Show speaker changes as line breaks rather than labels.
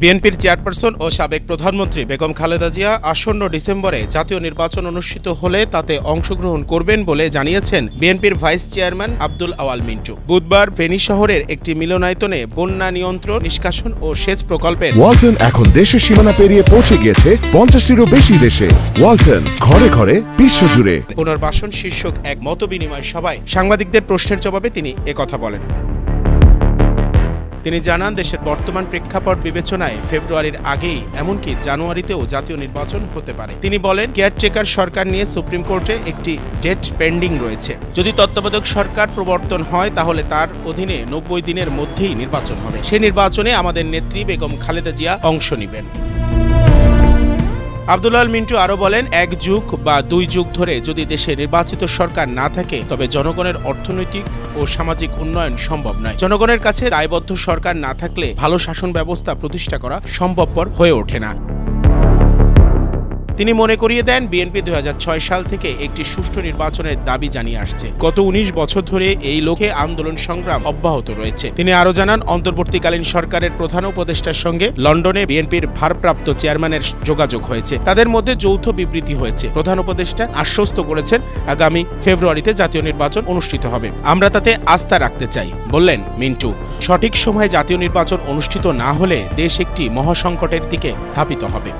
বিএনপির চেয়ারপারসন ও সাবেক প্রধানমন্ত্রী বেগম খালেদা জিয়া আসন্ন ডিসেম্বরে জাতীয় নির্বাচন অনুষ্ঠিত হলে তাতে অংশগ্রহণ করবেন বলে জানিয়েছেন বিএনপির ভাইস চেয়ারম্যান আব্দুল আওয়াল মিন্টু। বুধবার ফেনী শহরের একটি মিলনায়তনে বন্যা নিয়ন্ত্রণ, নিষ্কাশন ও সেচ প্রকল্পের
ওয়ালটন এখন দেশের সীমানা পেরিয়ে পৌঁছে গিয়েছে 50টিরও বেশি দেশে। ওয়ালটন, ঘরে ঘরে, বিশ্বজুড়ে।
পুনর্বাসন শীর্ষক এক মতবিনিময় সভায় সাংবাদিকদের প্রশ্নের জবাবে তিনি একথা বলেন। তিনি জানান, দেশের বর্তমান প্রেক্ষাপট বিবেচনায় ফেব্রুয়ারির আগেই এমনকি জানুয়ারিতেও জাতীয় নির্বাচন হতে পারে। তিনি বলেন, কেয়ারটেকার সরকার নিয়ে সুপ্রিম কোর্টে একটি ডেট পেন্ডিং রয়েছে। যদি তত্ত্বাবধায়ক সরকার প্রবর্তন হয় তাহলে তার অধীনে 90 দিনের মধ্যেই নির্বাচন হবে। সেই নির্বাচনে আমাদের নেত্রী বেগম খালেদা জিয়া অংশ নেবেন। আব্দুল আওয়াল মিন্টু আরও বলেন, 1 যুগ বা 2 যুগ ধরে যদি দেশে নির্বাচিত সরকার না থাকে তবে জনগণের অর্থনৈতিক ও সামাজিক উন্নয়ন সম্ভব নয়। জনগণের কাছে দায়বদ্ধ সরকার না থাকলে ভালো শাসন ব্যবস্থা প্রতিষ্ঠা করা সম্ভবপর হয়ে ওঠে না। তিনি মনে করিয়ে দেন, বিএনপি 2006 সাল থেকে একটি সুষ্ঠু নির্বাচনের দাবি জানিয়ে আসছে। গত 19 বছর ধরে এই লক্ষ্যে আন্দোলন সংগ্রাম অব্যাহত রয়েছে। তিনি আরও জানান, অন্তর্বর্তীকালীন সরকারের প্রধান উপদেষ্টার সঙ্গে লন্ডনে বিএনপির ভারপ্রাপ্ত চেয়ারম্যানের যোগাযোগ হয়েছে। তাদের মধ্যে যৌথ বিবৃতি হয়েছে। প্রধান উপদেষ্টা আশ্বস্ত করেছেন আগামী ফেব্রুয়ারিতে জাতীয় নির্বাচন অনুষ্ঠিত হবে। আমরা তাতে আস্থা রাখতে চাই, বললেন মিন্টু। সঠিক সময়ে জাতীয় নির্বাচন অনুষ্ঠিত না হলে দেশ একটি মহাসংকটের দিকে ধাবিত হবে।